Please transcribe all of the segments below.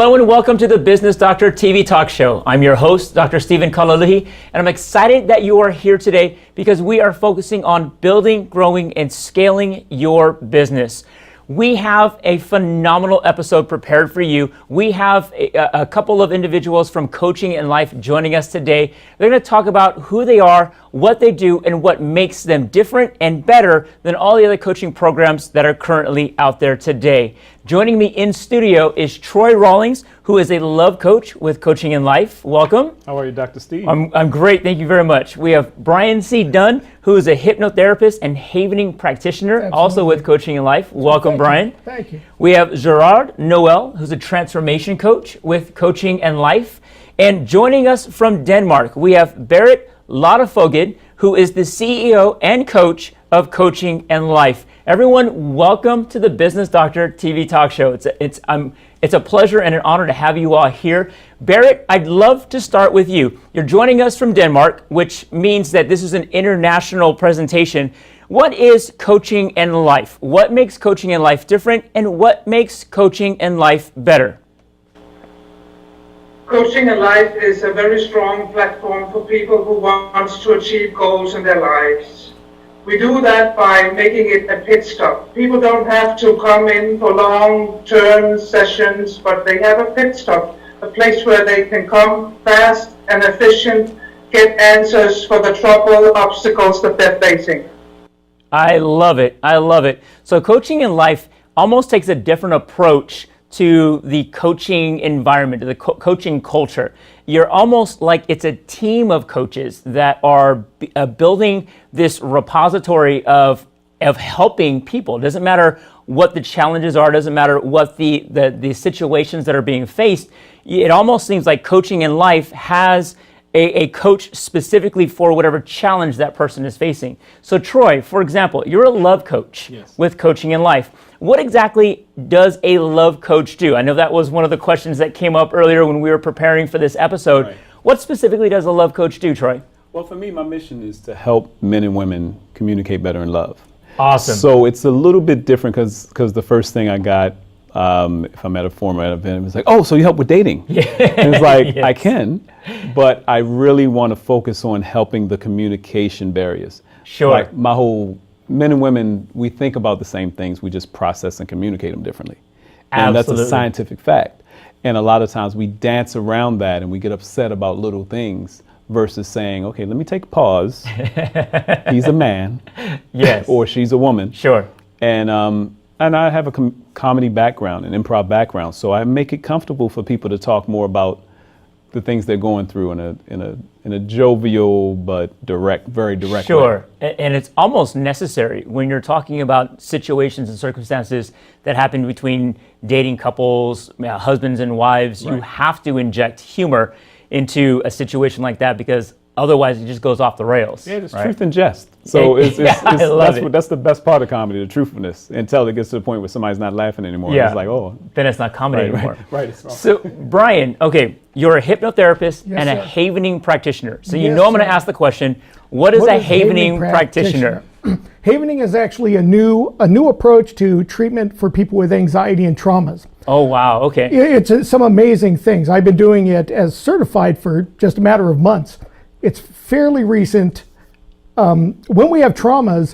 Hello and welcome to the Business Doctor TV Talk Show. I'm your host, Dr. Stephen Kalalihi, and I'm excited that you are here today because we are focusing on building, growing, and scaling your business. We have a phenomenal episode prepared for you. We have a couple of individuals from Coaching and Life joining us today. They're going to talk about who they are, what they do, and what makes them different and better than all the other coaching programs that are currently out there today. Joining me in studio is Troy Rawlings, who is a love coach with Coaching and Life. Welcome. How are you, Dr. Steve? I'm great. Thank you very much. We have Brian C. Dunn, who is a hypnotherapist and havening practitioner, Absolutely. Also with Coaching and Life. Welcome, Brian. Thank you. We have Gerard Noel, who's a transformation coach with Coaching and Life. And joining us from Denmark, we have Berit Lottefoged, who is the CEO and coach of Coaching and Life. Everyone, welcome to the Business Doctor TV Talk Show. It's a pleasure and an honor to have you all here. Berit, I'd love to start with you. You're joining us from Denmark, which means that this is an international presentation. What is Coaching and Life? What makes Coaching and Life different, and what makes Coaching and Life better? Coaching and Life is a very strong platform for people who want to achieve goals in their lives. We do that by making it a pit stop. People don't have to come in for long-term sessions, but they have a pit stop, a place where they can come fast and efficient, get answers for the trouble, obstacles that they're facing. I love it. I love it. So Coaching and Life almost takes a different approach to the coaching environment, to the coaching culture. You're almost like it's a team of coaches that are building this repository of helping people. It doesn't matter what the challenges are, it doesn't matter what the situations that are being faced. It almost seems like Coaching and Life has a coach specifically for whatever challenge that person is facing. So Troy, for example, you're a love coach with Coaching and Life. What exactly does a love coach do? I know that was one of the questions that came up earlier when we were preparing for this episode. Right. What specifically does a love coach do, Troy? Well, for me, my mission is to help men and women communicate better in love. Awesome. So it's a little bit different because the first thing I got, if I'm at a formal event, it's like, oh, so you help with dating? Yeah. And it's like, yes. I can, but I really want to focus on helping the communication barriers. Sure. Like my whole, men and women, we think about the same things, we just process and communicate them differently. And Absolutely. That's a scientific fact. And a lot of times we dance around that and we get upset about little things versus saying, okay, let me take a pause. He's a man. Yes. Or she's a woman. Sure. And I have a comedy background, an improv background, so I make it comfortable for people to talk more about the things they're going through in a jovial but very direct Sure. way. And it's almost necessary when you're talking about situations and circumstances that happen between dating couples, husbands and wives. Right. You have to inject humor into a situation like that because otherwise it just goes off the rails. Yeah, it's right? Truth and jest. So that's the best part of comedy, the truthfulness, until it gets to the point where somebody's not laughing anymore. Yeah. It's like, oh. Then it's not comedy anymore. Right. It's wrong. So, Brian, okay, you're a hypnotherapist and a havening practitioner. So you know I'm going to ask the question, what is a havening practitioner? Havening is actually a new approach to treatment for people with anxiety and traumas. Oh, wow. Okay. It's some amazing things. I've been doing it as certified for just a matter of months. It's fairly recent. When we have traumas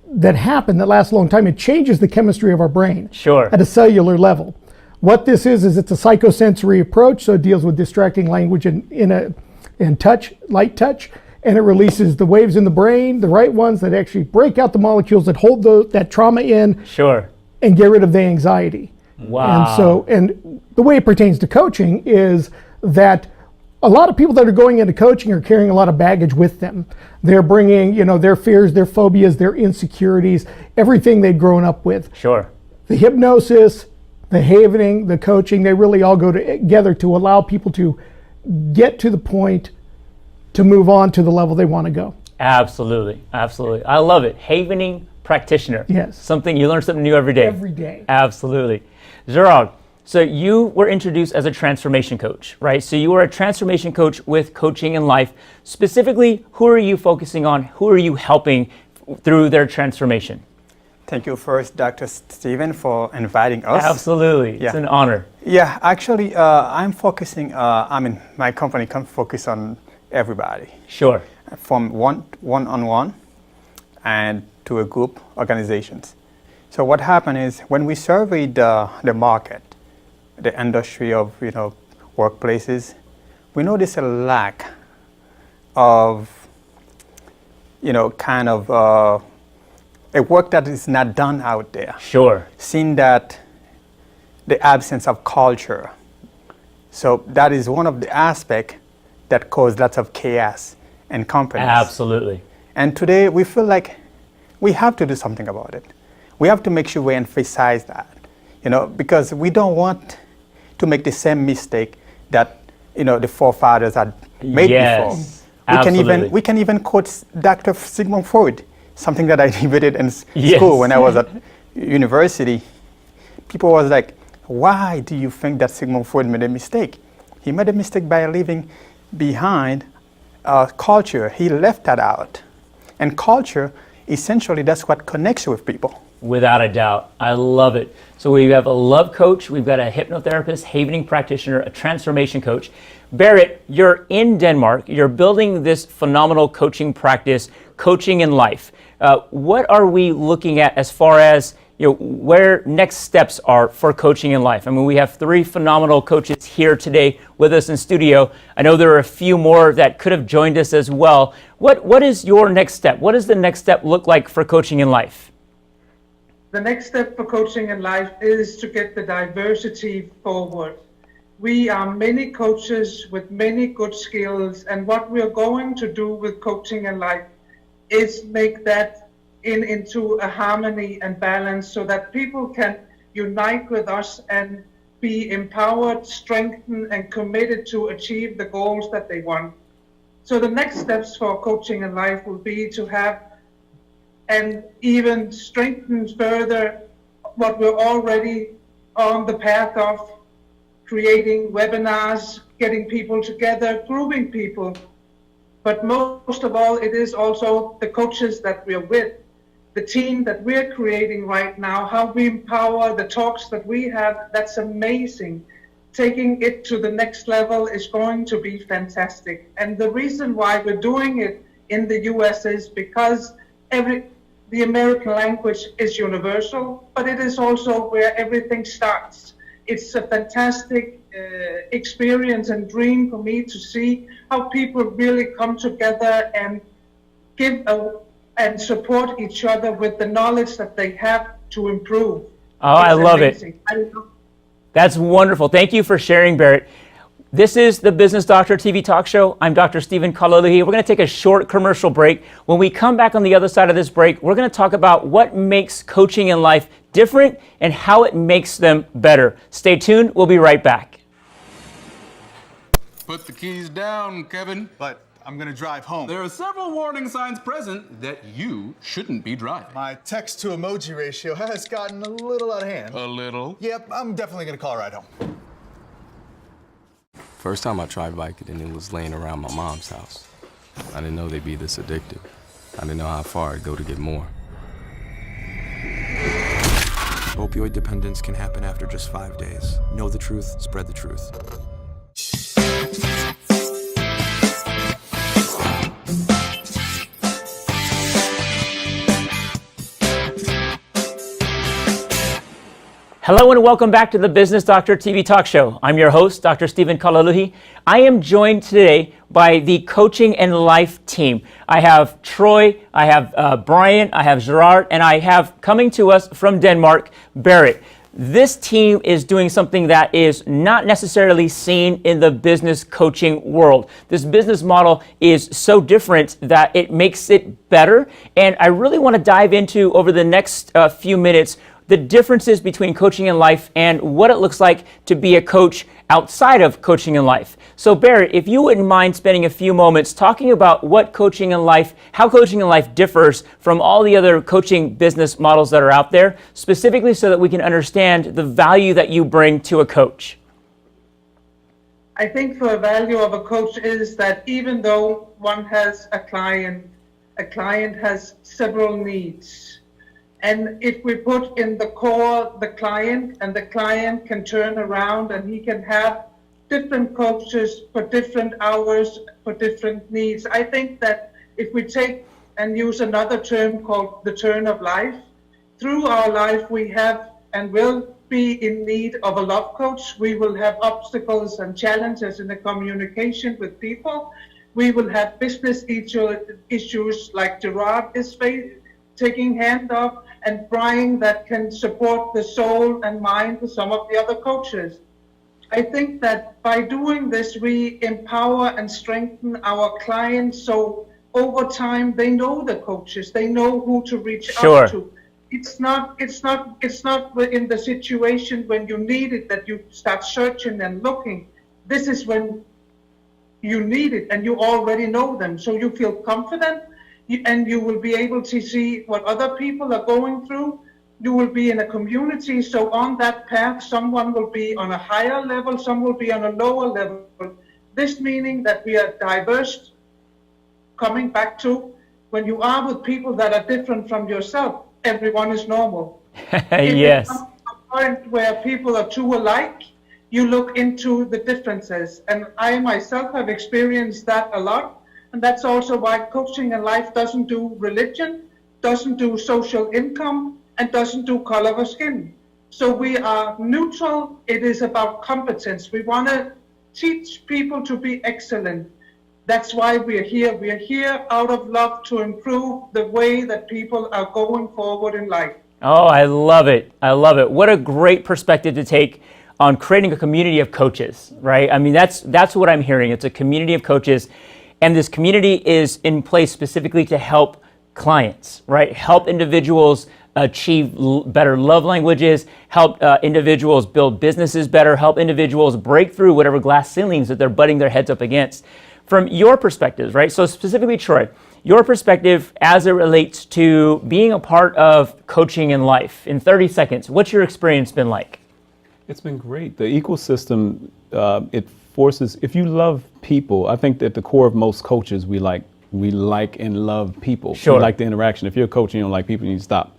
that happen that last a long time, it changes the chemistry of our brain. Sure. At a cellular level. What this is it's a psychosensory approach, so it deals with distracting language and touch, light touch, and it releases the waves in the brain, the right ones that actually break out the molecules that hold that trauma in. Sure. And get rid of the anxiety. Wow. And the way it pertains to coaching is that a lot of people that are going into coaching are carrying a lot of baggage with them. They're bringing, their fears, their phobias, their insecurities, everything they'd grown up with. Sure. The hypnosis, the havening, the coaching, they really all go together to allow people to get to the point to move on to the level they want to go. Absolutely. Absolutely. I love it. Havening practitioner. Yes. You learn something new every day. Every day. Absolutely. Gerard, so you were introduced as a transformation coach, right? So you are a transformation coach with Coaching and Life. Specifically, who are you focusing on? Who are you helping through their transformation? Thank you first, Dr. Stephen, for inviting us. Absolutely. Yeah. It's an honor. Yeah, actually, I'm focusing, my company can focus on everybody, Sure. from one-on-one and to a group organizations. So what happened is when we surveyed the market, the industry of workplaces, we noticed a lack of a work that is not done out there. Sure. Seeing that the absence of culture. So that is one of the aspects that cause lots of chaos in companies. Absolutely. And today we feel like we have to do something about it. We have to make sure we emphasize that, because we don't want to make the same mistake that the forefathers had made before. Absolutely. We can even quote Dr. Sigmund Freud, something that I debated in school when I was at university. People was like, why do you think that Sigmund Freud made a mistake? He made a mistake by leaving behind culture. He left that out. And culture, essentially, that's what connects you with people. Without a doubt. I love it. So we have a love coach, we've got a hypnotherapist, havening practitioner, a transformation coach. Barrett, you're in Denmark. You're building this phenomenal coaching practice, Coaching in Life. What are we looking at as far as where next steps are for Coaching in Life? I mean, we have 3 phenomenal coaches here today with us in studio. I know there are a few more that could have joined us as well. What is your next step? What does the next step look like for Coaching in Life? The next step for Coaching in Life is to get the diversity forward. We are many coaches with many good skills, and what we're going to do with Coaching in Life is make that into a harmony and balance so that people can unite with us and be empowered, strengthened, and committed to achieve the goals that they want. So the next steps for Coaching in Life will be to have and even strengthen further what we're already on the path of, creating webinars, getting people together, grouping people. But most of all, it is also the coaches that we're with, the team that we're creating right now, how we empower the talks that we have. That's amazing. Taking it to the next level is going to be fantastic. And the reason why we're doing it in the US is because the American language is universal, but it is also where everything starts. It's a fantastic experience and dream for me to see how people really come together and give and support each other with the knowledge that they have to improve. Oh, I love it. That's wonderful. Thank you for sharing, Barrett. This is the Business Doctor TV talk show. I'm Dr. Stephen Kaloluhi. We're going to take a short commercial break. When we come back on the other side of this break, we're going to talk about what makes Coaching in Life different and how it makes them better. Stay tuned. We'll be right back. Put the keys down, Kevin. But I'm gonna drive home. There are several warning signs present that you shouldn't be driving. My text to emoji ratio has gotten a little out of hand. A little? Yep, I'm definitely gonna call a ride home. First time I tried Vicodin, it was laying around my mom's house. I didn't know they'd be this addictive. I didn't know how far I'd go to get more. Opioid dependence can happen after just 5 days. Know the truth, spread the truth. Hello and welcome back to the Business Doctor TV talk show. I'm your host, Dr. Stephen Kaloluhi. I am joined today by the Coaching in Life team. I have Troy, I have Brian, I have Gerard, and I have coming to us from Denmark, Barrett. This team is doing something that is not necessarily seen in the business coaching world. This business model is so different that it makes it better. And I really want to dive into, over the next few minutes, the differences between Coaching in Life and what it looks like to be a coach outside of Coaching in Life. So Barrett, if you wouldn't mind spending a few moments talking about what Coaching in Life, how Coaching in Life differs from all the other coaching business models that are out there, specifically so that we can understand the value that you bring to a coach. I think the value of a coach is that even though one has a client has several needs. And if we put in the core the client, and the client can turn around and he can have different coaches for different hours, for different needs. I think that if we take and use another term called the turn of life, through our life we have and will be in need of a love coach. We will have obstacles and challenges in the communication with people. We will have business issues like Gerard is taking hand of, and Brian that can support the soul and mind with some of the other coaches. I think that by doing this, we empower and strengthen our clients. So over time, they know the coaches, they know who to reach out to. It's not in the situation when you need it that you start searching and looking. This is when you need it and you already know them. So you feel confident and you will be able to see what other people are going through. You will be in a community. So on that path, someone will be on a higher level, some will be on a lower level. This meaning that we are diverse, coming back to when you are with people that are different from yourself, everyone is normal. Yes. If it comes to a point where people are too alike, you look into the differences. And I myself have experienced that a lot. And that's also why Coaching in Life doesn't do religion, doesn't do social income, and doesn't do color of skin. So we are neutral. It is about competence. We want to teach people to be excellent. That's why we're here. We're here out of love to improve the way that people are going forward in life. Oh, I love it. I love it. What a great perspective to take on creating a community of coaches, right? I mean, that's what I'm hearing. It's a community of coaches, and this community is in place specifically to help clients, right? Help individuals achieve better love languages, help individuals build businesses better, help individuals break through whatever glass ceilings that they're butting their heads up against. From your perspectives, right? So specifically, Troy, your perspective as it relates to being a part of Coaching in Life. In 30 seconds, what's your experience been like? It's been great. The ecosystem, it forces, if you love people, I think that the core of most coaches, we like and love people. Sure. We like the interaction. If you're a coach and you don't like people, you need to stop.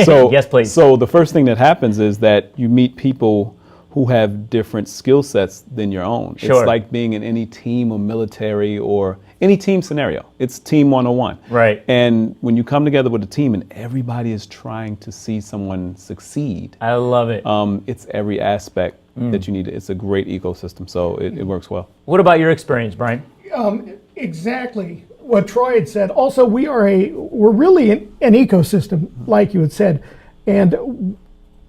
So, yes, please. So the first thing that happens is that you meet people who have different skill sets than your own. Sure. It's like being in any team or military or any team scenario. It's team 101. Right. And when you come together with a team and everybody is trying to see someone succeed, I love it. it's every aspect that you need. It's a great ecosystem, so it works well. What about your experience, Brian? Exactly what Troy had said. Also, we're really an ecosystem, like you had said. And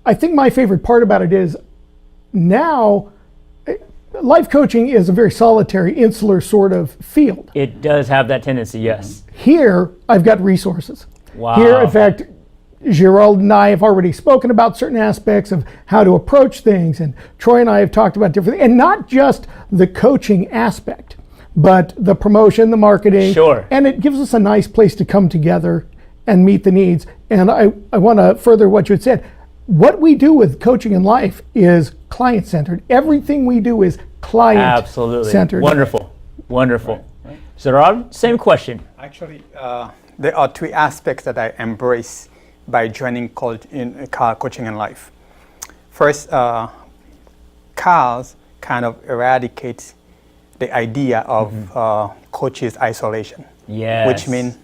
I think my favorite part about it is now life coaching is a very solitary, insular sort of field. It does have that tendency, yes. Here, I've got resources. Wow. Here, in fact, Gerald and I have already spoken about certain aspects of how to approach things, and Troy and I have talked about different things, and not just the coaching aspect, but the promotion, the marketing. Sure. And it gives us a nice place to come together and meet the needs. And I want to further what you had said. What we do with Coaching in Life is client-centered. Everything we do is client-centered. Absolutely. Wonderful. Wonderful. Right. Gerard, same question. Actually, there are three aspects that I embrace by joining Coaching in Life. First, Carl's kind of eradicates the idea of coaches' isolation. Yes. Which means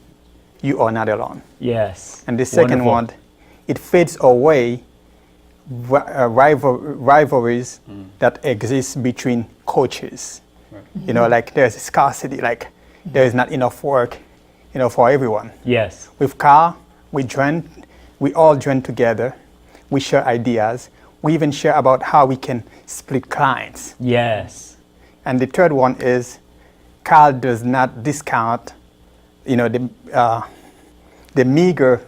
you are not alone. Yes. And the second one, it fades away rivalries that exist between coaches. Right. You know, like there's a scarcity, like there is not enough work, for everyone. Yes. With Carl, we all join together, we share ideas, we even share about how we can split clients. Yes. And the third one is Carl does not discount, the meager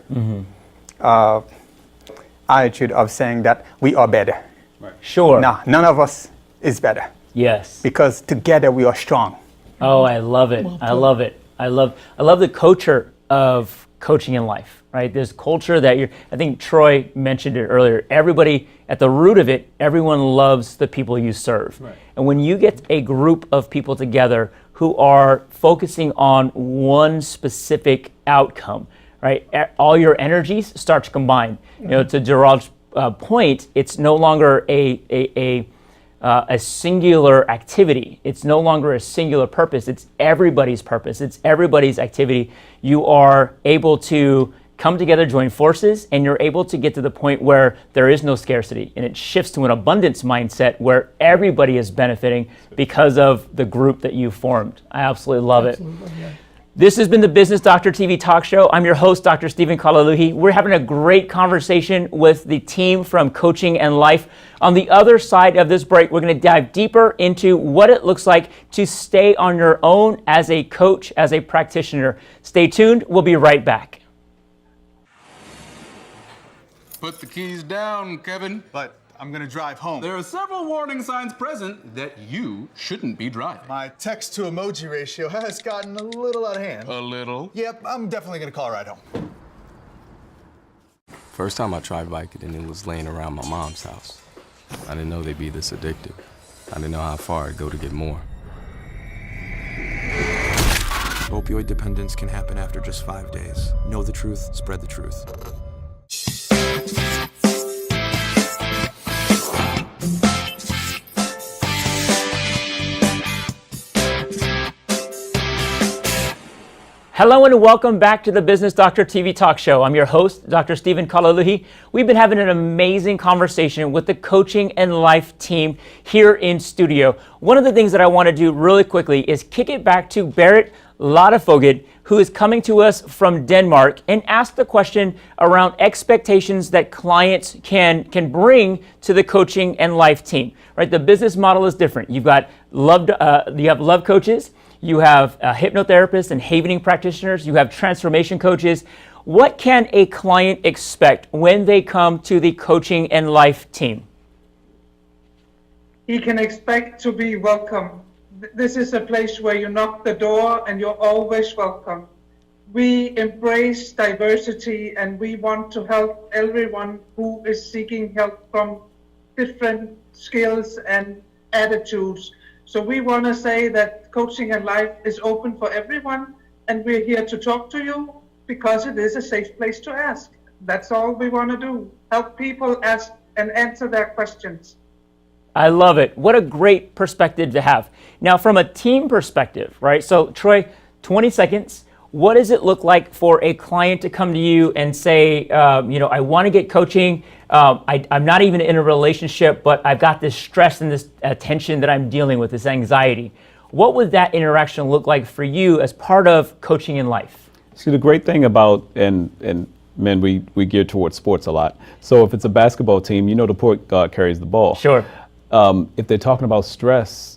attitude of saying that we are better. Right. Sure. No, none of us is better. Yes. Because together we are strong. Oh, I love it. I love it. I love the culture of Coaching in Life, right? This culture that I think Troy mentioned it earlier. Everybody, at the root of it, everyone loves the people you serve. Right. And when you get a group of people together who are focusing on one specific outcome, right? All your energies start to combine. You know, to Gerard's point, it's no longer a singular activity. It's no longer a singular purpose. It's everybody's purpose. It's everybody's activity. You are able to come together, join forces, and you're able to get to the point where there is no scarcity, and it shifts to an abundance mindset where everybody is benefiting because of the group that you formed. I absolutely love it. Yeah. This has been the Business Doctor TV talk show. I'm your host, Dr. Stephen Kalaluhi. We're having a great conversation with the team from Coaching and Life. On the other side of this break, we're going to dive deeper into what it looks like to stay on your own as a coach, as a practitioner. Stay tuned. We'll be right back. Put the keys down, Kevin. But I'm gonna drive home. There are several warning signs present that you shouldn't be driving. My text to emoji ratio has gotten a little out of hand. A little? Yep, I'm definitely gonna call a ride home. First time I tried Vicodin, it was laying around my mom's house. I didn't know they'd be this addictive. I didn't know how far it'd go to get more. Opioid dependence can happen after just 5 days. Know the truth, spread the truth. Hello and welcome back to the Business Doctor TV talk show. I'm your host, Dr. Stephen Kalaluhi. We've been having an amazing conversation with the Coaching and Life team here in studio. One of the things that I want to do really quickly is kick it back to Berit Ladefoged, who is coming to us from Denmark, and ask the question around expectations that clients can bring to the Coaching and Life team. Right, the business model is different. You have love coaches. You have hypnotherapists and havening practitioners. You have transformation coaches. What can a client expect when they come to the Coaching and Life team? He can expect to be welcome. This is a place where you knock the door and you're always welcome. We embrace diversity and we want to help everyone who is seeking help from different skills and attitudes. So we want to say that Coaching and Life is open for everyone, and we're here to talk to you because it is a safe place to ask. That's all we want to do, help people ask and answer their questions. I love it. What a great perspective to have. Now, from a team perspective, right? So, Troy, 20 seconds. What does it look like for a client to come to you and say, I want to get coaching. I'm not even in a relationship, but I've got this stress and this tension that I'm dealing with, this anxiety. What would that interaction look like for you as part of Coaching in Life? See, the great thing about, and men, we gear towards sports a lot. So if it's a basketball team, the point guard carries the ball. Sure. If they're talking about stress,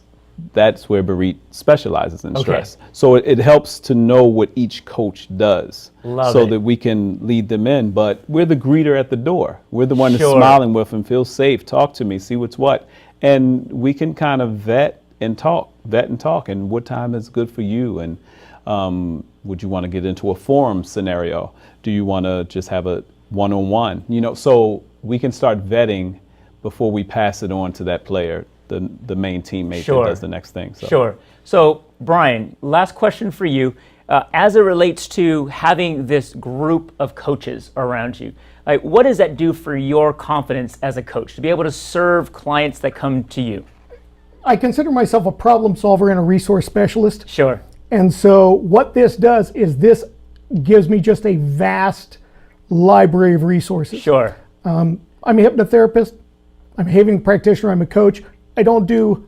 that's where Berit specializes in stress. So it helps to know what each coach does so that we can lead them in. But we're the greeter at the door. We're the one that's smiling with them, feel safe, talk to me, see what's what. And we can kind of vet and talk, and what time is good for you. And would you want to get into a forum scenario? Do you want to just have a one-on-one? So we can start vetting before we pass it on to that player, the main teammate that does the next thing. So. Sure. So, Brian, last question for you. As it relates to having this group of coaches around you, what does that do for your confidence as a coach, to be able to serve clients that come to you? I consider myself a problem solver and a resource specialist. Sure. And so what this does is this gives me just a vast library of resources. Sure. I'm a hypnotherapist. I'm a havening practitioner. I'm a coach. I don't do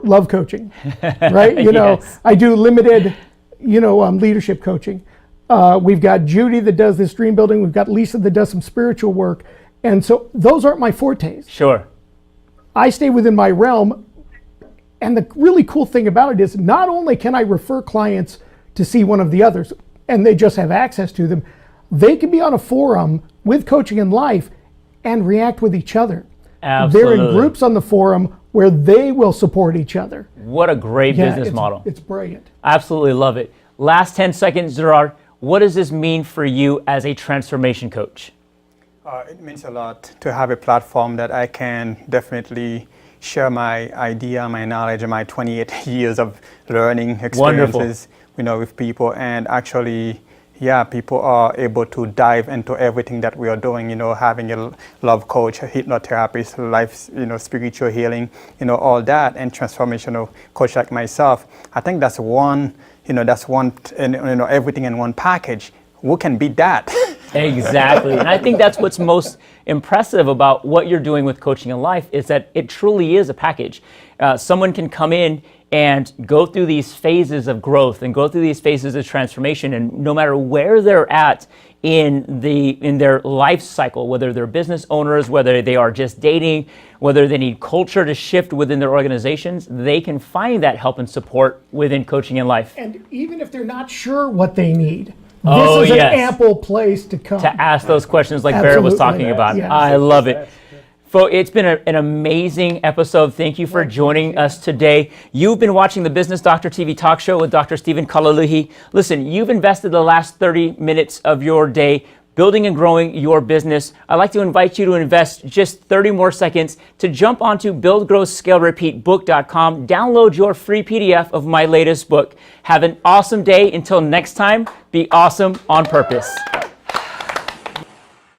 love coaching, right? Yes. I do limited, leadership coaching. We've got Judy that does this dream building. We've got Lisa that does some spiritual work. And so those aren't my fortes. Sure. I stay within my realm. And the really cool thing about it is not only can I refer clients to see one of the others, and they just have access to them, they can be on a forum with Coaching in Life and react with each other. Absolutely. They're in groups on the forum where they will support each other. What a great business model. It's brilliant. Absolutely love it. Last 10 seconds, Gerard. What does this mean for you as a transformation coach? It means a lot to have a platform that I can definitely share my idea, my knowledge, and my 28 years of learning experiences, with people, and actually, yeah, people are able to dive into everything that we are doing, having a love coach, a hypnotherapist, life, spiritual healing, all that, and transformational coach like myself. I think that's one, everything in one package. Who can beat that? Exactly. And I think that's what's most impressive about what you're doing with Coaching in Life is that it truly is a package. Someone can come in and go through these phases of growth and go through these phases of transformation, and no matter where they're at in their life cycle, whether they're business owners, whether they are just dating, whether they need culture to shift within their organizations, they can find that help and support within Coaching in Life. And even if they're not sure what they need, Oh, this is yes. an ample place to come. To ask those questions like Barrett was Absolutely. talking about. Yes. I love it. Folks, it's been an amazing episode. Thank you for joining us today. You've been watching the Business Doctor TV talk show with Dr. Stephen Kalaluhi. Listen, you've invested the last 30 minutes of your day building and growing your business. I'd like to invite you to invest just 30 more seconds to jump onto buildgrowscalerepeatbook.com. Download your free PDF of my latest book. Have an awesome day. Until next time, be awesome on purpose.